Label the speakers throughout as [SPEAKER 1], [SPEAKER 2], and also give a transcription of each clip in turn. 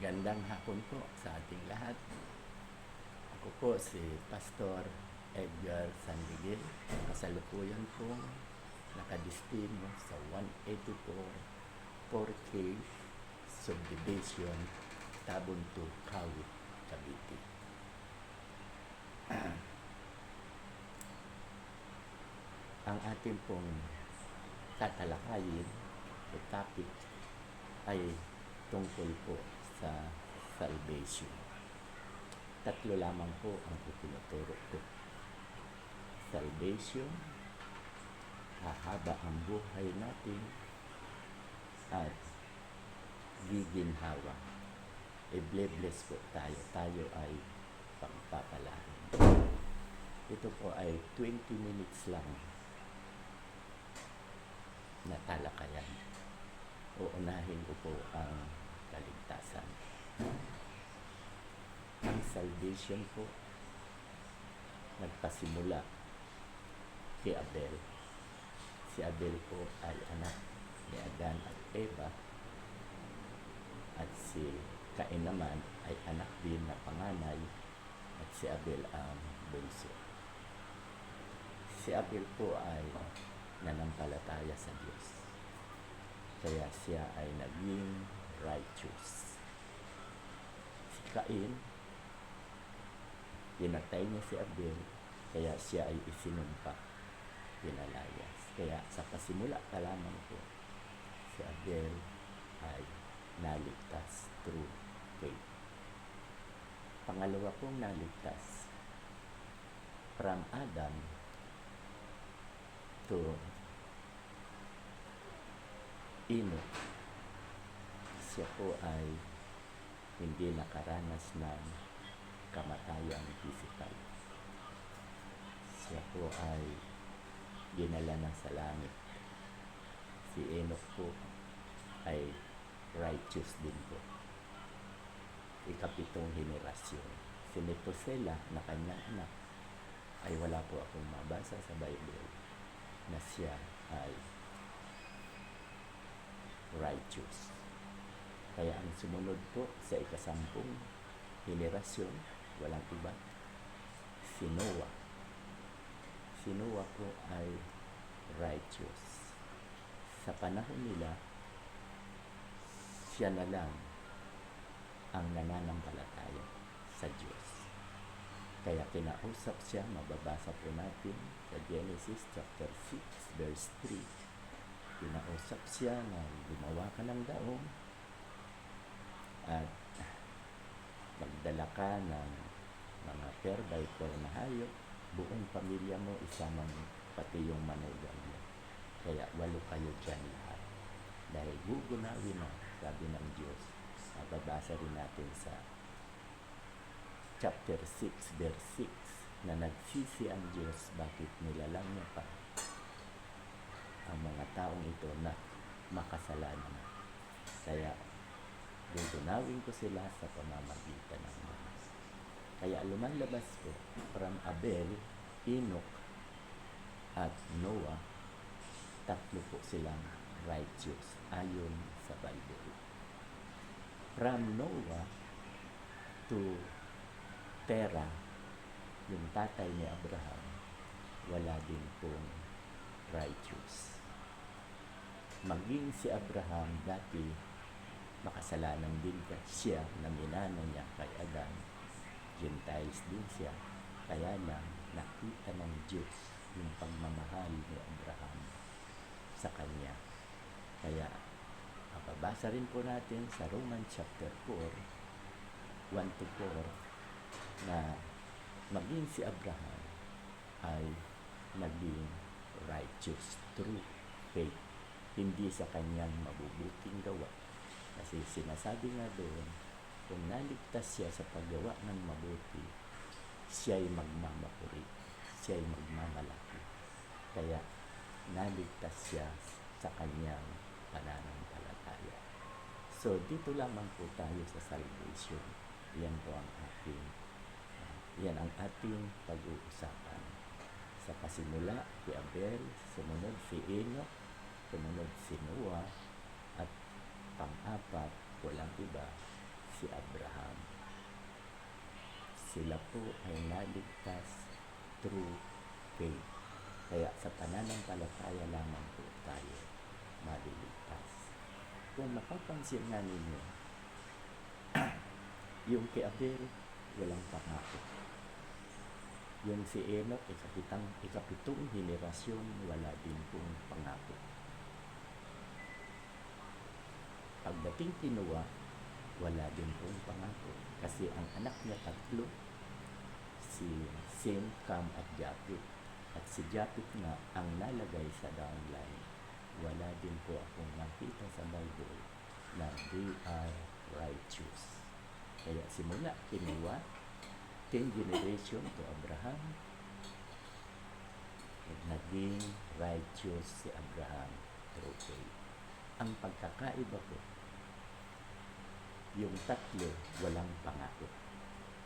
[SPEAKER 1] Magandang hapon po sa ating lahat. Ako po si Pastor Edgar San Miguel. Kasalukuyan po nakadistino sa 184 4K Subdivision, Tabunto, Kawit, Cavite. Ang ating pong tatalakayin o topic ay tungkol po sa salvation. Tatlo lamang po ang itinuturo ko. Salvation, hahaba ang buhay natin, at giginhawa. I-bless po tayo. Tayo ay pagpapalain. Ito po ay 20 minutes lang na talakayan. Uunahin ko po ang kaligtasan. Ang salvation po nagpasimula kay Abel. Si Abel po ay anak ni Adan at Eva, at si Cain naman ay anak din na panganay, at si Abel ang bunso. Si Abel po ay nanampalataya sa Diyos, kaya siya ay naging righteous. Si Cain, pinatay niya si Abel, kaya siya ay isinumpa, pinalayas. Kaya sa pasimula pa lamang po, si Abel ay naligtas through faith. Pangalawa pong naligtas, from Adam to Enoch. Siya po ay hindi nakaranas ng kamatayang physical. Siya po ay dinala na sa langit. Si Enoch po ay righteous din po. Ikapitong henerasyon. Si Methuselah na kanyang anak ay wala po akong mabasa sa Bible na siya ay righteous. Kaya ang sumunod po sa ikasampung henerasyon, walang iba, si Noah. Si Noah po ay righteous. Sa panahon nila, siya na lang ang nananampalataya sa Diyos. Kaya kinausap siya, mababasa po natin sa Genesis chapter 6 verse 3. Kinausap siya na gumawa ka ng daong at magdala ka ng mga per by per na hayop, buong pamilya mo isama mo, pati yung manugang mo. Kaya 8 kayo dyan lahat. Dahil gugunawin na, sabi ng Diyos. Mababasa rin natin sa chapter 6 verse 6 na nagsisi ang Diyos, bakit nilalang niya pa ang mga taong ito na makasalanan. Kaya gugunawin ko sila sa pamamagitan ng mga. Kaya lumalabas po from Abel, Enoch at Noah, tatlo po silang righteous ayon sa Bible. From Noah to Terah, yung tatay ni Abraham, wala din pong righteous. Maging si Abraham dati, makasalanan din siya na minana niya kay Adan. Gentiles din siya, kaya lang nakita ng Diyos yung pagmamahal ni Abraham sa kanya. Kaya mababasa rin po natin sa Romans chapter 4 1 to 4 na maging si Abraham ay naging righteous through faith, hindi sa kanyang mabubuting gawa. Kasi sinasabi nga doon, kung naligtas siya sa paggawa ng mabuti, siya'y magmamapuri, siya'y magmamalaki. Kaya naligtas siya sa kanyang pananampalataya. So, dito lamang po tayo sa salvation. Yan po ang ating pag-uusapan. Sa pasimula, si Abel, sumunod si Enoch, sumunod si Noah, at pang-apat, walang iba, si si Abraham. Sila po ay naligtas through faith. Kaya sa pananampalataya lamang po tayo maliligtas. Kung mapapansin nga ninyo, yung kay Abel, walang pangako. Yung si Enoch, ikapitong henerasyon, wala din pong pangako. Pagdating kay Noah, wala din pong pangako. Kasi ang anak niya tatlo, si Sem, Cam at Japhet. At si Japhet nga ang nalagay sa downline. Wala din po akong nakita sa Bible na they are righteous. Kaya simula kay Noah, 10 generation to Abraham, at naging righteous si Abraham through faith. Ang pagkakaiba po, yung tatlo walang pangako.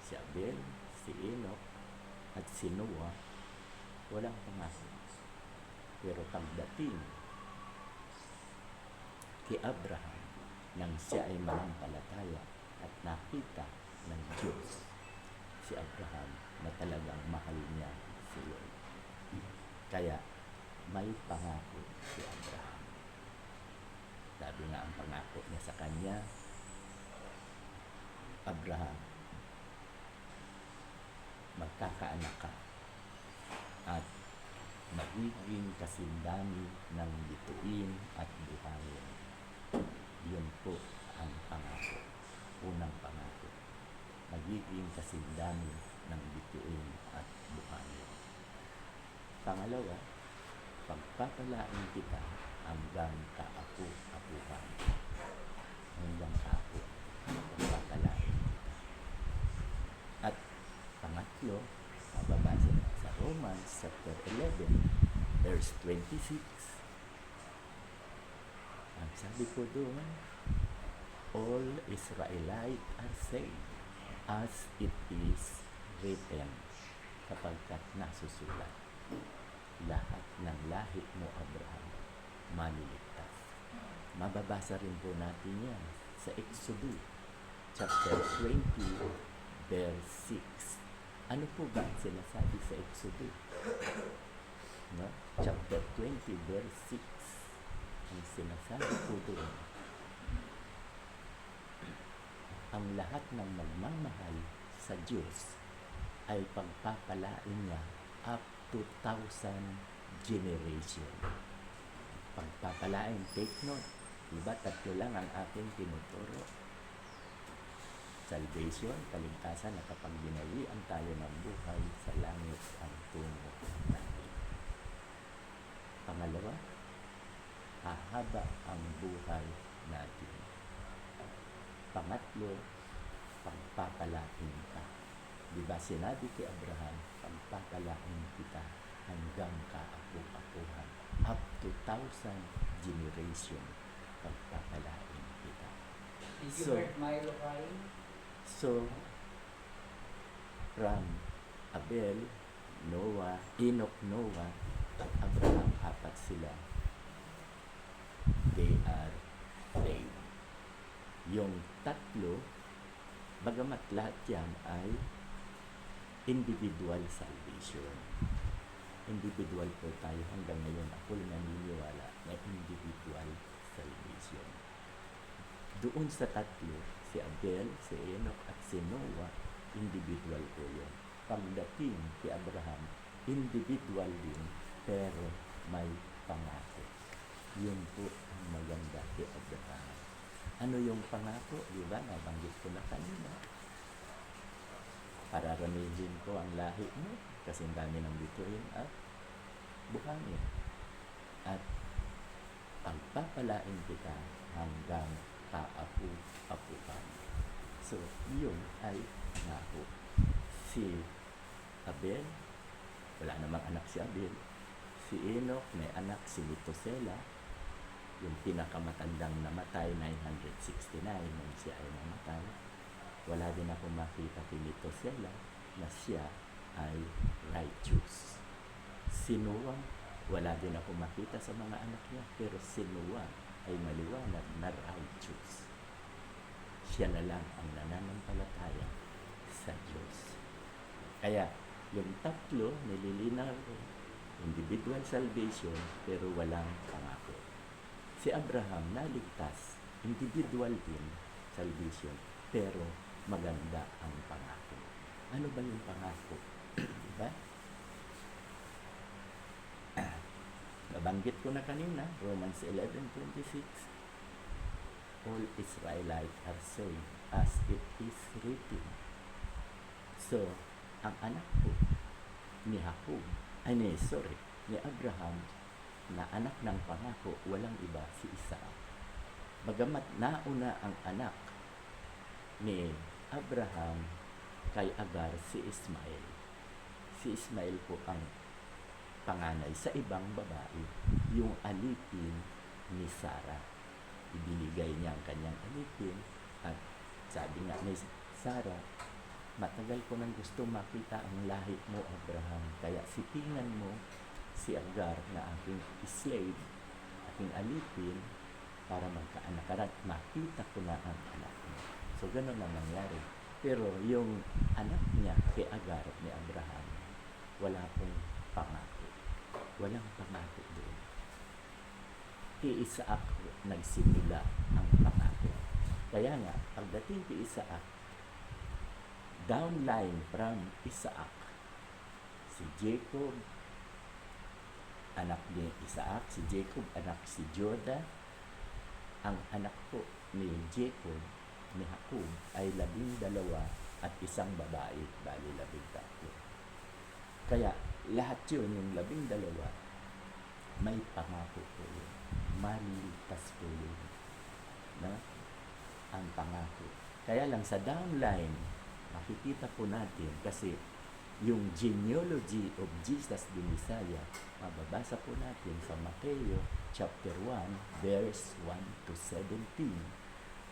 [SPEAKER 1] Si Abel, si Enoch, at si Noah, walang pangako. Pero pagdating kay Abraham, nang siya ay manampalataya at nakita ng Diyos, si Abraham na talagang mahal niya si Lord. Kaya may pangako si Abraham. Sabi nga ang pangako niya sa kanya, Abraham, magkakaanak ka at magiging kasindami ng bituin at buhangin. Yun po ang pangako. Unang pangako. Magiging kasindami ng bituin at buhangin. Pangalawa, pagpapalain kita hanggang kaapo-apuhan. Hanggang kaapo, pagpapalain kita. At pangatlo, mababasa sa Romans chapter 11, verse 26. Ang sabi ko doon, all Israelite are saved as it is written, kapagkat nasusulat, lahat ng lahi mo Abraham maliligtas. Mababasa rin po natin yan sa Exodus chapter 20 verse 6. Ano po ba sinasabi sa Exodus? No? Chapter 20 verse 6. Ang sinasabi po doon, ang lahat ng magmamahal sa Diyos ay pagpapalain niya up to 1,000 generation. Pagpapalain, take note. Diba, tatlo lang ang ating tinuturo. Salvation, kaligtasan na kapag binawian tayo ng buhay sa langit ang tungo natin. Pangalawa, hahaba ang buhay natin. Pangatlo, pagpapalain ka. Diba sinabi kay Abraham, pagpapalain kita hanggang kaapo-apuhan. Up to 1,000 generation, pagpapalain kita.
[SPEAKER 2] Did you heard Milo crying?
[SPEAKER 1] So, from Abel, Noah, Enoch, Noah, at Abraham, apat sila. They are saved. Yung tatlo, bagamat lahat yan ay individual salvation. Individual po tayo hanggang ngayon. Ako naniniwala na individual salvation. Doon sa tatlo, si Abel, si Enoch, at si Noah, individual po yun. Pagdating kay Abraham, individual din, pero may pangako. Yun po ang maganda kay Abraham. Ano yung pangako? Diba? Nabanggit ko na kanina. Pararamihin ko ang lahi mo kasi ang dami ng bituin at buhangin. At pagpapalain kita hanggang kaapu-apuhan. So, yun ay pangako. Si Abel, wala namang anak si Abel. Si Enoch, may anak si Methuselah, yung pinakamatandang namatay, 969 nung siya ay namatay. Wala din ako makita kay Methuselah na siya ay righteous. Si Noah, wala din ako makita sa mga anak niya, pero si Noah ay maliwanag na righteous. siya na lang ang nananampalataya sa Diyos. Kaya, yung tatlo, nililinaw ko, individual salvation, pero walang pangako. Si Abraham naligtas, individual din salvation, pero maganda ang pangako. Ano ba yung pangako? Diba? Nabanggit ko na kanina, Romans 11:26. All Israelites are saved as it is written. So, ang anak po ni Jacob, ni Abraham, na anak ng pangako, walang iba si Isaac. Bagamat nauna ang anak ni Abraham kay Agar, si Ismael. Si Ismael po ang panganay sa ibang babae, yung alipin ni Sarah. Ibinigay niya ang kanyang alipin at sabi nga ni Sarah, matagal ko nang gusto makita ang lahi mo, Abraham, kaya sipingan mo si Agar na aking slave, aking alipin, para magkaanak ka at makita ko na ang anak mo. So, ganun ang nangyari. Pero yung anak niya kay Agar ni Abraham, wala pong pangako. Walang pangako doon. Kay Isaac nagsimula ang pangako. Kaya nga, pagdating kay Isaac, downline from Isaac, si Jacob, anak ni Isaac, si Jacob, anak si Judah. Ang anak po ni Jacob, ni Jacob, ay 12 at isang babae, bali 13. Kaya lahat yun, yung 12, may pangako po yun. Maliligtas po yun. No? Ang pangako. Kaya lang sa downline, makikita po natin kasi yung genealogy of Jesus the Messiah, mababasa po natin sa Mateo chapter 1, verse 1 to 17.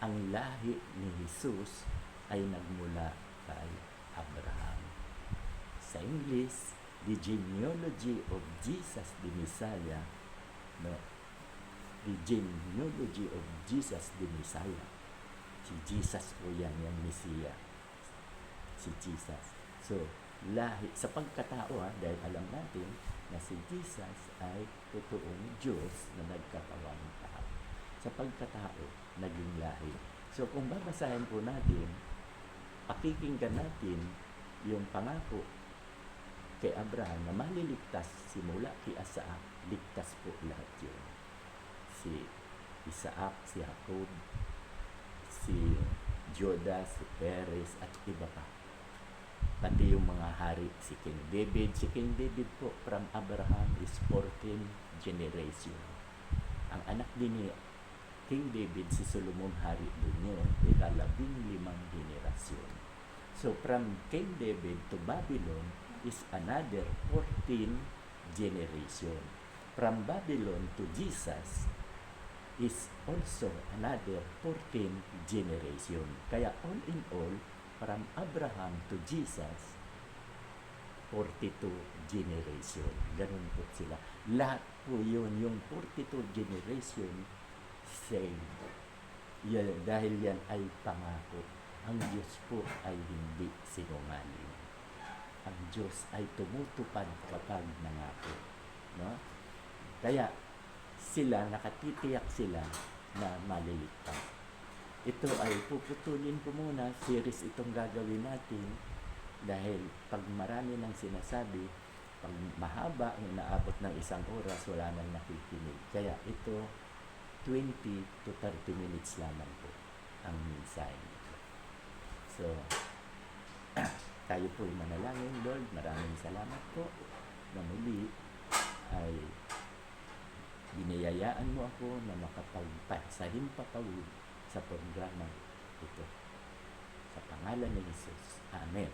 [SPEAKER 1] Ang lahi ni Jesus ay nagmula kay Abraham. Sa English, the genealogy of Jesus the Messiah, no? The genealogy of Jesus the Messiah. Si Jesus po yan, yung Messiah. Si Jesus. So, lahi, sa pagkatao dahil alam natin na si Jesus ay totoong Diyos na nagkatawang tao. Sa pagkatao, naging lahi. So, kung babasahin po natin, pakikinggan natin yung pangako kay Abraham na maliligtas simula kay Isaac, ligtas po lahat yun. Si Isaac, si Jacob, si Judah, si Perez, at iba pa. Pati yung mga hari, si King David. Si King David po, from Abraham is 14 generation. Ang anak din ni King David, si Solomon, hari din yun, 15 generasyon. So, from King David to Babylon is another 14 generation. From Babylon to Jesus is also another 14 generation. Kaya all in all, from Abraham to Jesus, 42 generation. Ganun po sila. Lahat po yun, yung 42 generation, saved. Yan, dahil yan ay pangako. Ang Diyos po ay hindi sinungaling. Ang Diyos ay tumutupad kapag nangako. No? Kaya, sila, nakatitiyak sila na maliligtas. Ito ay puputulin ko muna, series itong gagawin natin dahil pag marami nang sinasabi, pag mahaba, inaabot ng 1 oras, wala nang nakikinig. Kaya ito, 20 to 30 minutes lamang po ang mensahe nito. So, tayo po manalangin, Lord. Maraming salamat po na muli ay biniyayaan mo ako na makapagpasahimpapawid sa programa ito. Sa pangalan ni Jesus. Amen.